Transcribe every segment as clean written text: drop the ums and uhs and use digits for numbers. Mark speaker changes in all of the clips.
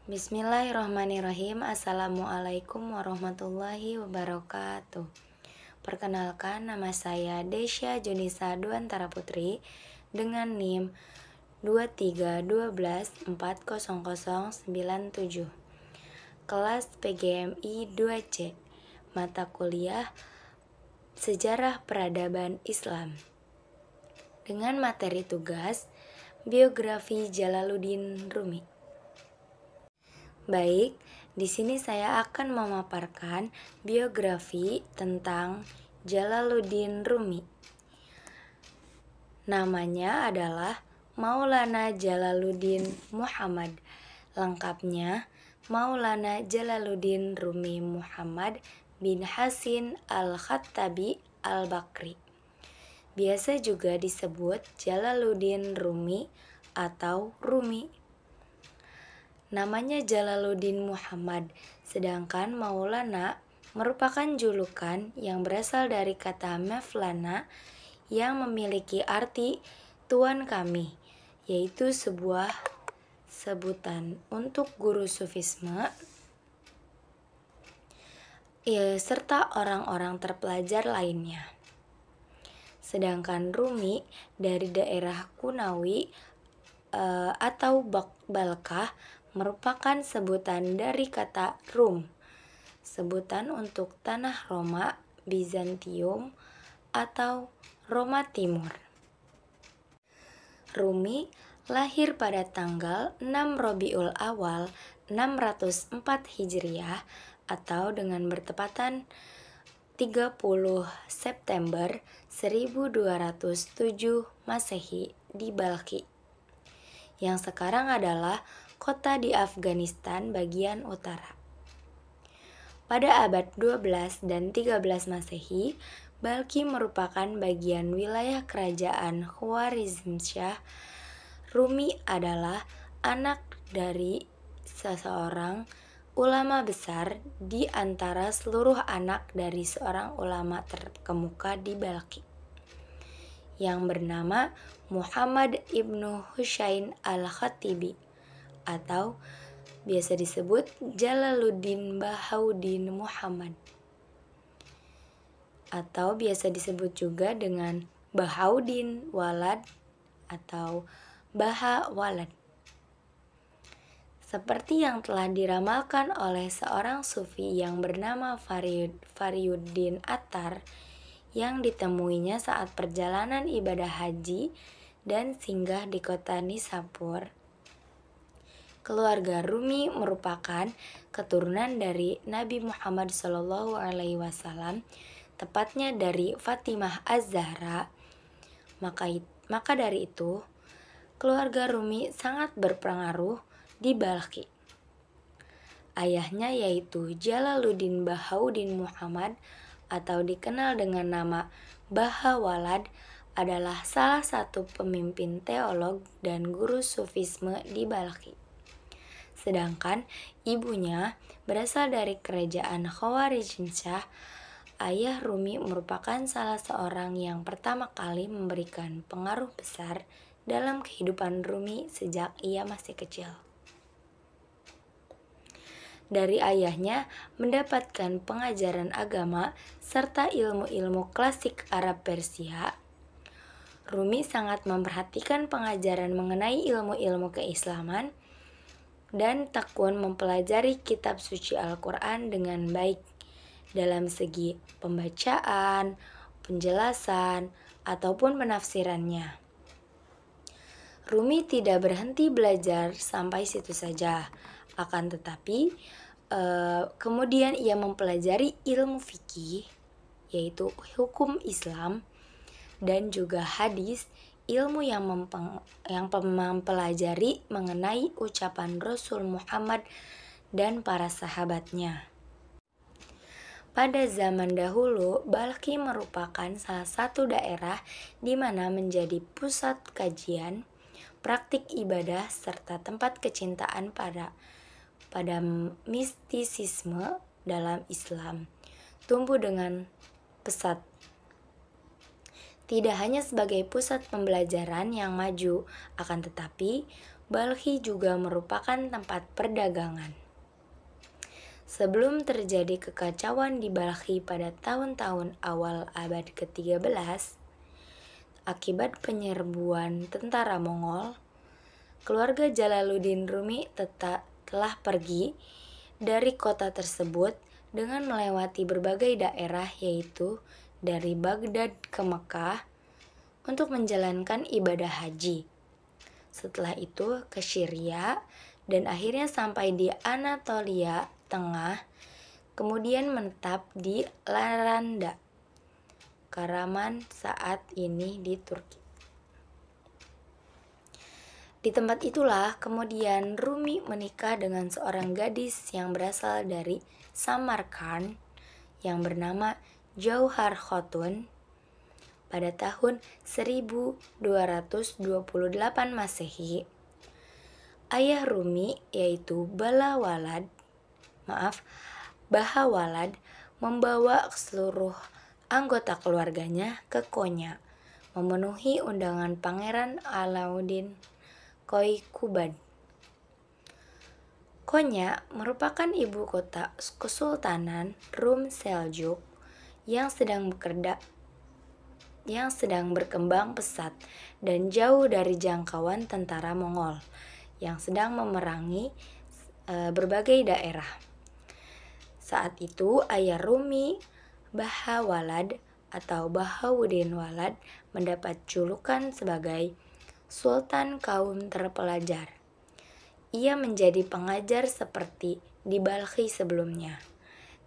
Speaker 1: Bismillahirrahmanirrahim. Assalamualaikum warahmatullahi wabarakatuh. Perkenalkan, nama saya Desya Junisa Duantara Putri dengan NIM 231240097. Kelas PGMI 2C. Mata kuliah Sejarah Peradaban Islam. Dengan materi tugas Biografi Jalaluddin Rumi. Baik, di sini saya akan memaparkan biografi tentang Jalaluddin Rumi. Namanya adalah Maulana Jalaluddin Muhammad. Lengkapnya Maulana Jalaluddin Rumi Muhammad bin Hasin Al-Khattabi Al-Bakri. Biasa juga disebut Jalaluddin Rumi atau Rumi. Namanya Jalaluddin Muhammad, sedangkan Maulana merupakan julukan yang berasal dari kata Mevlana yang memiliki arti Tuan kami, yaitu sebuah sebutan untuk guru sufisme serta orang-orang terpelajar lainnya. Sedangkan Rumi dari daerah Kunawi atau Balkah merupakan sebutan dari kata Rum, sebutan untuk tanah Roma, Bizantium, atau Roma Timur. Rumi lahir pada tanggal 6 Rabiul Awal 604 Hijriah atau dengan bertepatan 30 September 1207 Masehi di Balkhi, yang sekarang adalah kota di Afghanistan bagian utara. Pada abad 12 dan 13 Masehi, Balkhi merupakan bagian wilayah kerajaan Khwarizmsyah. Rumi adalah anak dari seseorang ulama besar di antara seluruh anak dari seorang ulama terkemuka di Balkhi, yang bernama Muhammad ibnu Husain al-Khatibi atau biasa disebut Jalaluddin Bahauddin Muhammad, atau biasa disebut juga dengan Bahauddin Walad atau Baha Walad. Seperti yang telah diramalkan oleh seorang sufi yang bernama Fariuddin Attar, yang ditemuinya saat perjalanan ibadah haji dan singgah di kota Nisapur. Keluarga Rumi merupakan keturunan dari Nabi Muhammad SAW, tepatnya dari Fatimah Az-Zahra. Maka dari itu, keluarga Rumi sangat berpengaruh di Balkhi. Ayahnya yaitu Jalaluddin Bahauddin Muhammad atau dikenal dengan nama Baha Walad adalah salah satu pemimpin teolog dan guru sufisme di Balkhi. Sedangkan ibunya berasal dari kerajaan Khwarizmsyah. Ayah Rumi merupakan salah seorang yang pertama kali memberikan pengaruh besar dalam kehidupan Rumi sejak ia masih kecil. Dari ayahnya mendapatkan pengajaran agama serta ilmu-ilmu klasik Arab Persia. Rumi sangat memperhatikan pengajaran mengenai ilmu-ilmu keislaman dan tekun mempelajari kitab suci Al-Quran dengan baik dalam segi pembacaan, penjelasan, ataupun penafsirannya. Rumi tidak berhenti belajar sampai situ saja, akan tetapi kemudian ia mempelajari ilmu fikih, yaitu hukum Islam, dan juga hadis, ilmu yang mempelajari mengenai ucapan Rasul Muhammad dan para sahabatnya. Pada zaman dahulu, Balkhi merupakan salah satu daerah di mana menjadi pusat kajian, praktik ibadah, serta tempat kecintaan pada mistisisme dalam Islam. Tumbuh dengan pesat. Tidak hanya sebagai pusat pembelajaran yang maju, akan tetapi Balkhi juga merupakan tempat perdagangan. Sebelum terjadi kekacauan di Balkhi pada tahun-tahun awal abad ke-13, akibat penyerbuan tentara Mongol, keluarga Jalaluddin Rumi telah pergi dari kota tersebut dengan melewati berbagai daerah, yaitu dari Baghdad ke Mekah untuk menjalankan ibadah haji. Setelah itu ke Syria dan akhirnya sampai di Anatolia Tengah, kemudian menetap di Laranda, Karaman saat ini di Turki. Di tempat itulah kemudian Rumi menikah dengan seorang gadis yang berasal dari Samarkand yang bernama Jauhar Khotun pada tahun 1228 Masehi. Ayah Rumi yaitu Bahawalad membawa seluruh anggota keluarganya ke Konya memenuhi undangan Pangeran Alauddin Qoyqubad. Konya merupakan ibu kota Kesultanan Rum Seljuk yang sedang berkembang pesat dan jauh dari jangkauan tentara Mongol yang sedang memerangi berbagai daerah. Saat itu ayah Rumi, Bahawalad atau Bahauddin Walad, mendapat julukan sebagai Sultan Kaum Terpelajar. Ia menjadi pengajar seperti di Balkhi sebelumnya.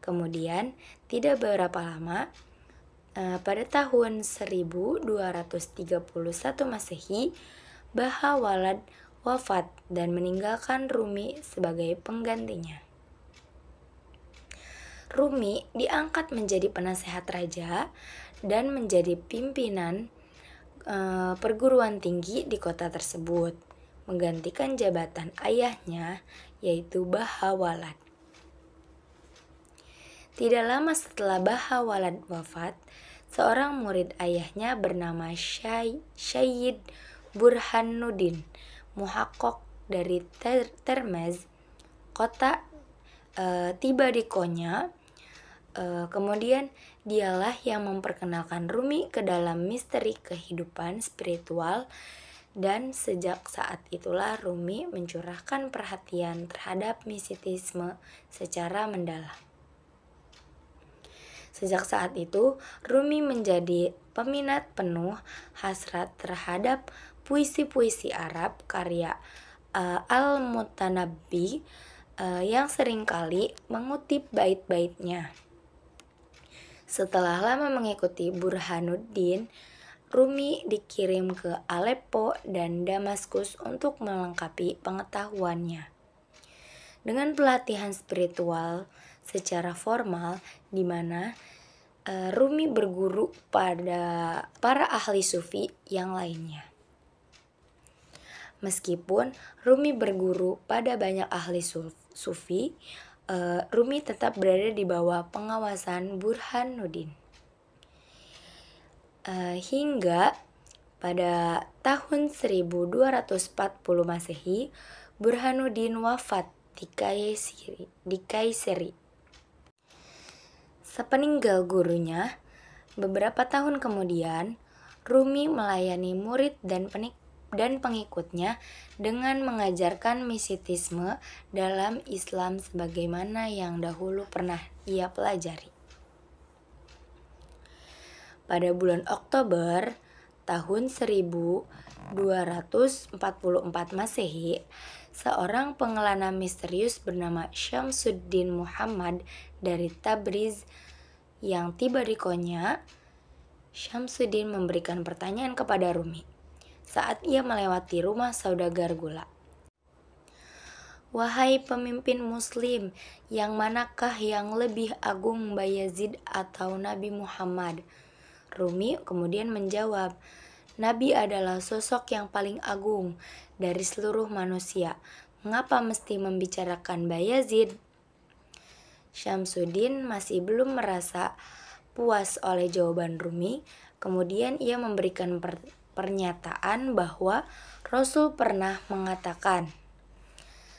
Speaker 1: Kemudian tidak berapa lama, pada tahun 1231 Masehi, Bahawalad wafat dan meninggalkan Rumi sebagai penggantinya. Rumi diangkat menjadi penasehat raja dan menjadi pimpinan perguruan tinggi di kota tersebut, menggantikan jabatan ayahnya yaitu Bahawalad. Tidak lama setelah Bahawalad wafat, seorang murid ayahnya bernama Syed Burhanuddin Muhaqqaq dari Termez kota tiba di Konya. Kemudian dialah yang memperkenalkan Rumi ke dalam misteri kehidupan spiritual, dan sejak saat itulah Rumi mencurahkan perhatian terhadap mistisisme secara mendalam. Sejak saat itu, Rumi menjadi peminat penuh hasrat terhadap puisi-puisi Arab karya Al-Mutanabbi yang seringkali mengutip bait-baitnya. Setelah lama mengikuti Burhanuddin, Rumi dikirim ke Aleppo dan Damaskus untuk melengkapi pengetahuannya. Dengan pelatihan spiritual secara formal di mana Rumi berguru pada para ahli sufi yang lainnya. Meskipun Rumi berguru pada banyak ahli sufi, Rumi tetap berada di bawah pengawasan Burhanuddin. Hingga pada tahun 1240 Masehi, Burhanuddin wafat di Kayseri. Sepeninggal gurunya, beberapa tahun kemudian, Rumi melayani murid dan pengikutnya dengan mengajarkan mistisisme dalam Islam sebagaimana yang dahulu pernah ia pelajari. Pada bulan Oktober tahun 1244 Masehi, seorang pengelana misterius bernama Syamsuddin Muhammad dari Tabriz yang tiba di Konya. Syamsuddin memberikan pertanyaan kepada Rumi saat ia melewati rumah saudagar gula. Wahai pemimpin muslim, yang manakah yang lebih agung, Bayazid atau Nabi Muhammad? Rumi kemudian menjawab, Nabi adalah sosok yang paling agung dari seluruh manusia. Mengapa mesti membicarakan Bayazid? Syamsuddin masih belum merasa puas oleh jawaban Rumi. Kemudian ia memberikan pernyataan bahwa Rasul pernah mengatakan,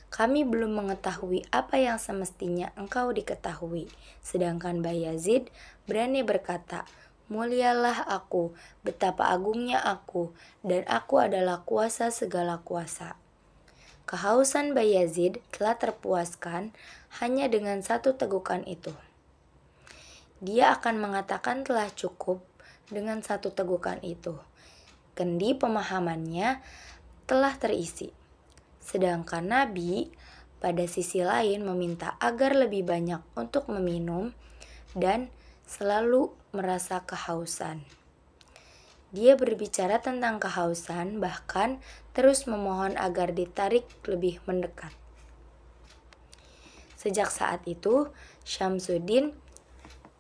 Speaker 1: "Kami belum mengetahui apa yang semestinya engkau diketahui." Sedangkan Bayazid berani berkata, "Mulialah aku, betapa agungnya aku, dan aku adalah kuasa segala kuasa." Kehausan Bayazid telah terpuaskan hanya dengan satu tegukan itu. Dia akan mengatakan telah cukup dengan satu tegukan itu. Kendi pemahamannya telah terisi. Sedangkan Nabi pada sisi lain meminta agar lebih banyak untuk meminum dan selalu merasa kehausan. Dia berbicara tentang kehausan, bahkan terus memohon agar ditarik lebih mendekat. Sejak saat itu, Syamsuddin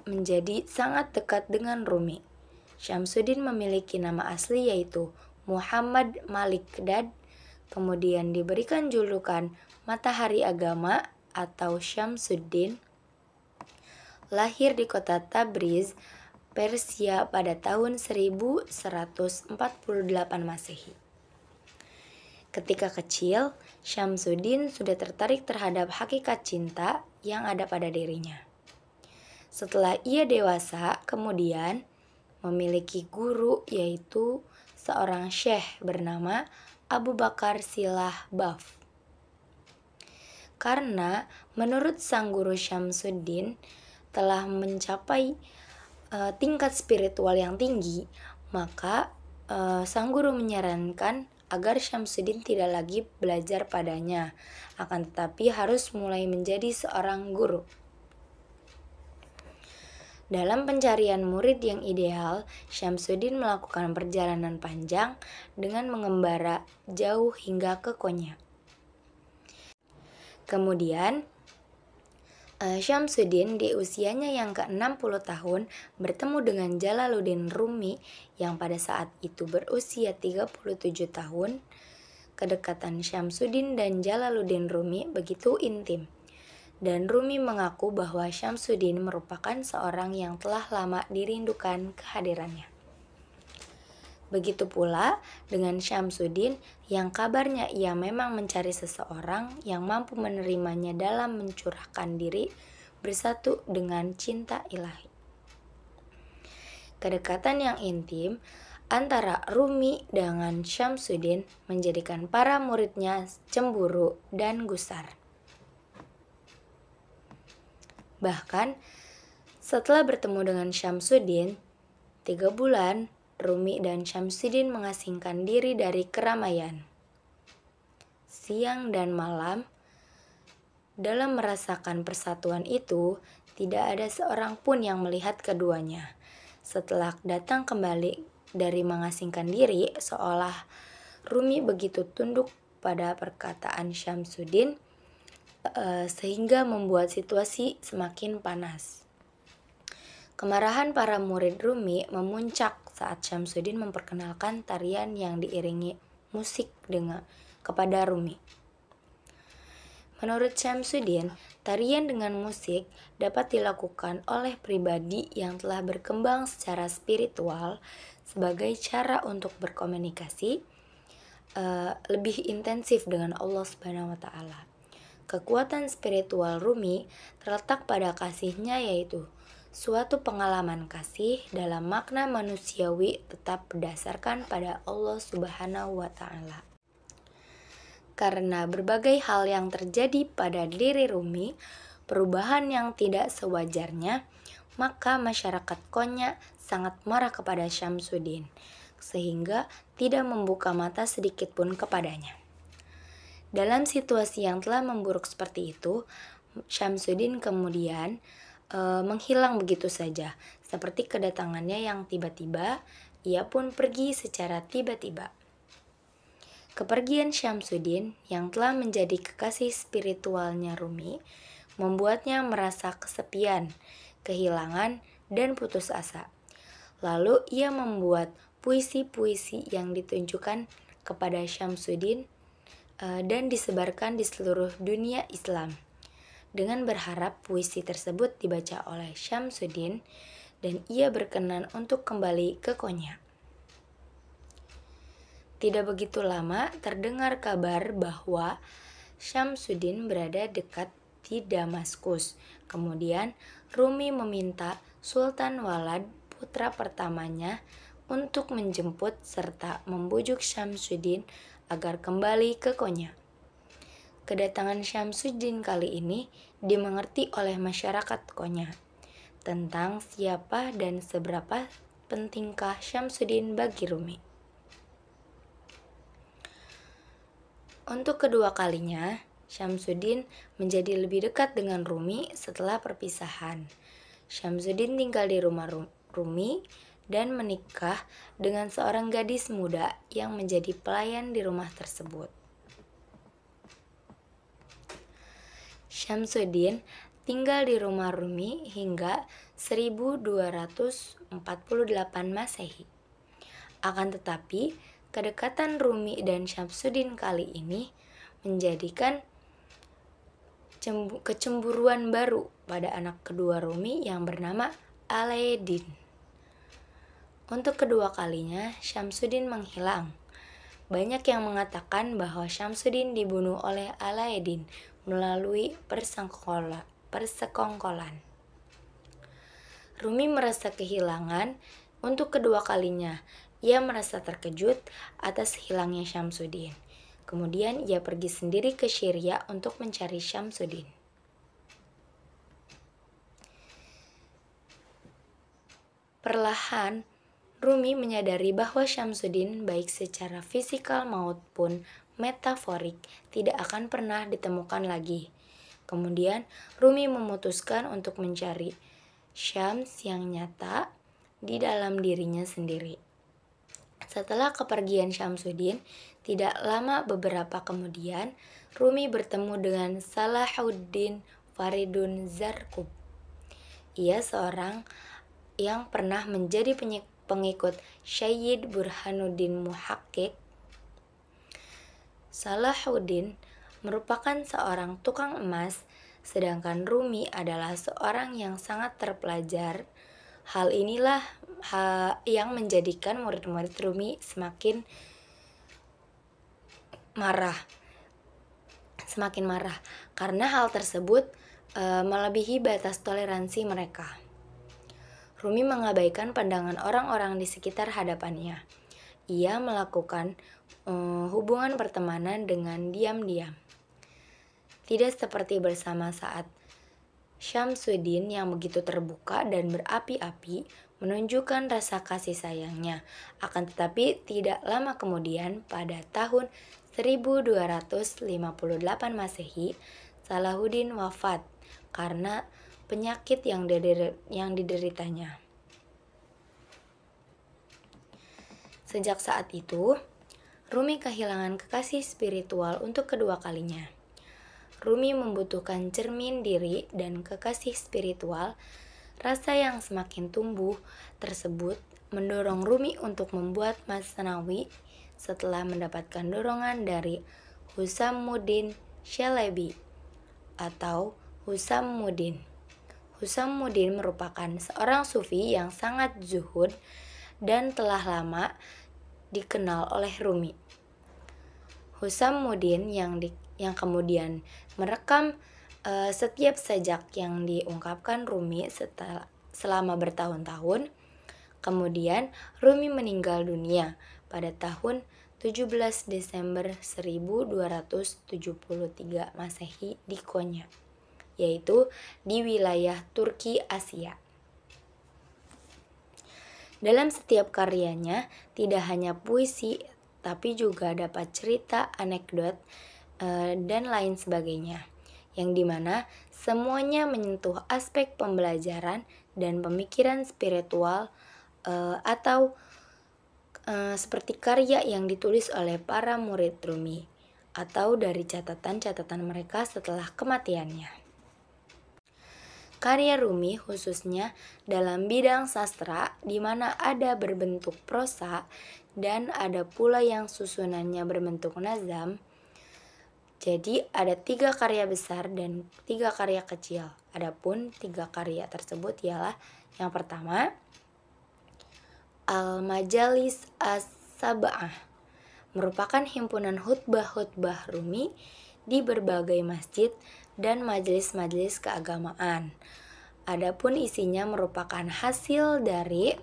Speaker 1: menjadi sangat dekat dengan Rumi. Syamsuddin memiliki nama asli yaitu Muhammad Malik Dad, kemudian diberikan julukan Matahari Agama atau Syamsuddin. Lahir di kota Tabriz, Persia pada tahun 1148 Masehi. Ketika kecil, Syamsuddin sudah tertarik terhadap hakikat cinta yang ada pada dirinya. Setelah ia dewasa, kemudian memiliki guru yaitu seorang syekh bernama Abu Bakar Silah Baf. Karena menurut sang guru Syamsuddin telah mencapai tingkat spiritual yang tinggi, maka sang guru menyarankan agar Syamsuddin tidak lagi belajar padanya, akan tetapi harus mulai menjadi seorang guru. Dalam pencarian murid yang ideal, Syamsuddin melakukan perjalanan panjang dengan mengembara jauh hingga ke Konya. Kemudian, Syamsuddin di usianya yang ke-60 tahun bertemu dengan Jalaluddin Rumi yang pada saat itu berusia 37 tahun. Kedekatan Syamsuddin dan Jalaluddin Rumi begitu intim. Dan Rumi mengaku bahwa Syamsuddin merupakan seorang yang telah lama dirindukan kehadirannya. Begitu pula dengan Syamsuddin yang kabarnya ia memang mencari seseorang yang mampu menerimanya dalam mencurahkan diri bersatu dengan cinta ilahi. Kedekatan yang intim antara Rumi dengan Syamsuddin menjadikan para muridnya cemburu dan gusar. Bahkan setelah bertemu dengan Syamsuddin 3 bulan, Rumi dan Syamsuddin mengasingkan diri dari keramaian. Siang dan malam, dalam merasakan persatuan itu, tidak ada seorang pun yang melihat keduanya. Setelah datang kembali dari mengasingkan diri, seolah Rumi begitu tunduk pada perkataan Syamsuddin, sehingga membuat situasi semakin panas. Kemarahan para murid Rumi memuncak saat Syamsuddin memperkenalkan tarian yang diiringi musik kepada Rumi. Menurut Syamsuddin, tarian dengan musik dapat dilakukan oleh pribadi yang telah berkembang secara spiritual sebagai cara untuk berkomunikasi lebih intensif dengan Allah Subhanahu wa Ta'ala. Kekuatan spiritual Rumi terletak pada kasihnya, yaitu suatu pengalaman kasih dalam makna manusiawi tetap berdasarkan pada Allah Subhanahu wa Ta'ala. Karena berbagai hal yang terjadi pada diri Rumi, perubahan yang tidak sewajarnya, maka masyarakat Konya sangat marah kepada Syamsuddin, sehingga tidak membuka mata sedikit pun kepadanya. Dalam situasi yang telah memburuk seperti itu, Syamsuddin kemudian menghilang begitu saja, seperti kedatangannya yang tiba-tiba. Ia pun pergi secara tiba-tiba. Kepergian Syamsuddin yang telah menjadi kekasih spiritualnya Rumi membuatnya merasa kesepian, kehilangan, dan putus asa. Lalu ia membuat puisi-puisi yang ditunjukkan kepada Syamsuddin dan disebarkan di seluruh dunia Islam, dengan berharap puisi tersebut dibaca oleh Syamsuddin dan ia berkenan untuk kembali ke Konya. Tidak begitu lama terdengar kabar bahwa Syamsuddin berada dekat di Damaskus. Kemudian Rumi meminta Sultan Walad, putra pertamanya, untuk menjemput serta membujuk Syamsuddin agar kembali ke Konya. Kedatangan Syamsuddin kali ini dimengerti oleh masyarakat Konya tentang siapa dan seberapa pentingkah Syamsuddin bagi Rumi. Untuk kedua kalinya, Syamsuddin menjadi lebih dekat dengan Rumi setelah perpisahan. Syamsuddin tinggal di rumah Rumi dan menikah dengan seorang gadis muda yang menjadi pelayan di rumah tersebut. Syamsuddin tinggal di rumah Rumi hingga 1248 Masehi. Akan tetapi, kedekatan Rumi dan Syamsuddin kali ini menjadikan kecemburuan baru pada anak kedua Rumi yang bernama Alaeddin. Untuk kedua kalinya, Syamsuddin menghilang. Banyak yang mengatakan bahwa Syamsuddin dibunuh oleh Alaeddin melalui persekongkolan. Rumi merasa kehilangan untuk kedua kalinya. Ia merasa terkejut atas hilangnya Syamsuddin. Kemudian ia pergi sendiri ke Syria untuk mencari Syamsuddin. Perlahan, Rumi menyadari bahwa Syamsuddin baik secara fisikal maupun metaforik tidak akan pernah ditemukan lagi. Kemudian Rumi memutuskan untuk mencari Syams yang nyata di dalam dirinya sendiri. Setelah kepergian Syamsuddin, tidak lama beberapa kemudian, Rumi bertemu dengan Salahuddin Faridun Zarqub. Ia seorang yang pernah menjadi pengikut Syed Burhanuddin Muhakkik. Salahuddin merupakan seorang tukang emas, sedangkan Rumi adalah seorang yang sangat terpelajar. Hal inilah yang menjadikan murid-murid Rumi semakin marah karena hal tersebut melebihi batas toleransi mereka. Rumi mengabaikan pandangan orang-orang di sekitar hadapannya. Ia melakukan hubungan pertemanan dengan diam-diam. Tidak seperti bersama saat Syamsuddin yang begitu terbuka dan berapi-api menunjukkan rasa kasih sayangnya. Akan tetapi tidak lama kemudian pada tahun 1258 Masehi, Salahuddin wafat karena penyakit yang dideritanya. Sejak saat itu, Rumi kehilangan kekasih spiritual untuk kedua kalinya. Rumi membutuhkan cermin diri dan kekasih spiritual. Rasa yang semakin tumbuh tersebut mendorong Rumi untuk membuat Masnawi setelah mendapatkan dorongan dari Husamuddin Syalabi atau Husamuddin. Husamuddin merupakan seorang sufi yang sangat zuhud dan telah lama dikenal oleh Rumi. Husamuddin yang kemudian merekam setiap sajak yang diungkapkan Rumi selama bertahun-tahun. Kemudian Rumi meninggal dunia pada tahun 17 Desember 1273 Masehi di Konya, yaitu di wilayah Turki Asia. Dalam setiap karyanya tidak hanya puisi, tapi juga dapat cerita, anekdot, dan lain sebagainya, yang dimana semuanya menyentuh aspek pembelajaran dan pemikiran spiritual atau seperti karya yang ditulis oleh para murid Rumi atau dari catatan-catatan mereka setelah kematiannya. Karya Rumi khususnya dalam bidang sastra di mana ada berbentuk prosa dan ada pula yang susunannya berbentuk nazam. Jadi ada 3 karya besar dan 3 karya kecil. Adapun 3 karya tersebut ialah yang pertama Al-Majalis As-Sab'ah, merupakan himpunan khutbah-khutbah Rumi di berbagai masjid dan majelis-majelis keagamaan. Adapun isinya merupakan hasil dari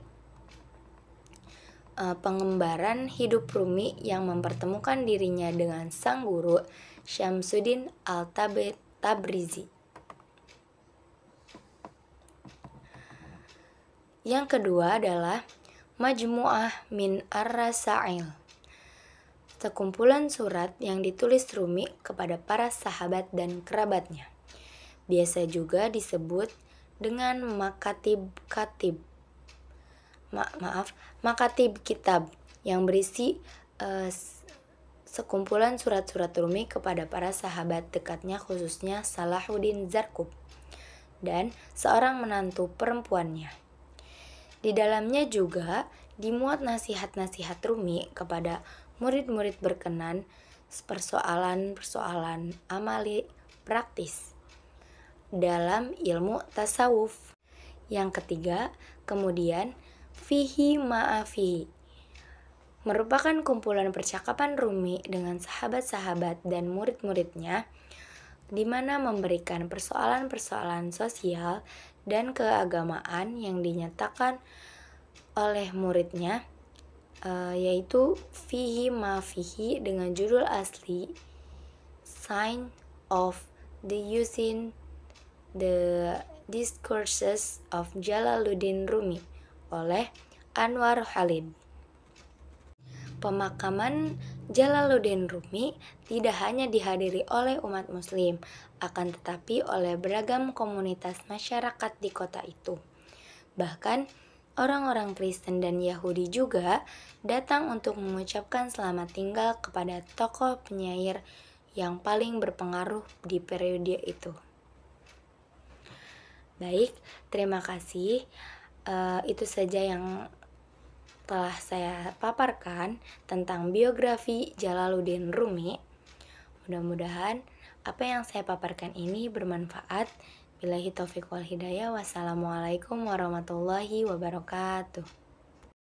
Speaker 1: pengembaraan hidup Rumi yang mempertemukan dirinya dengan sang guru Syamsuddin Al-Tabrizi. Yang kedua adalah Majmu'ah min Ar-Rasail, sekumpulan surat yang ditulis Rumi kepada para sahabat dan kerabatnya. Biasa juga disebut dengan makatib kitab, yang berisi sekumpulan surat-surat Rumi kepada para sahabat dekatnya, khususnya Salahuddin Zarqub dan seorang menantu perempuannya. Di dalamnya juga dimuat nasihat-nasihat Rumi kepada murid-murid berkenan, persoalan-persoalan amali praktis dalam ilmu tasawuf. Yang ketiga, kemudian fihi ma'afihi, merupakan kumpulan percakapan Rumi dengan sahabat-sahabat dan murid-muridnya, di mana memberikan persoalan-persoalan sosial dan keagamaan yang dinyatakan oleh muridnya, yaitu fihi ma'afihi dengan judul asli Sign of the Using the Discourses of Jalaluddin Rumi oleh Anwar Khalid. Pemakaman Jalaluddin Rumi tidak hanya dihadiri oleh umat muslim, akan tetapi oleh beragam komunitas masyarakat di kota itu. Bahkan orang-orang Kristen dan Yahudi juga datang untuk mengucapkan selamat tinggal kepada tokoh penyair yang paling berpengaruh di periode itu. Baik, terima kasih. Itu saja yang telah saya paparkan tentang biografi Jalaluddin Rumi. Mudah-mudahan apa yang saya paparkan ini bermanfaat. Billahi taufiq wal hidayah. Wassalamualaikum warahmatullahi wabarakatuh.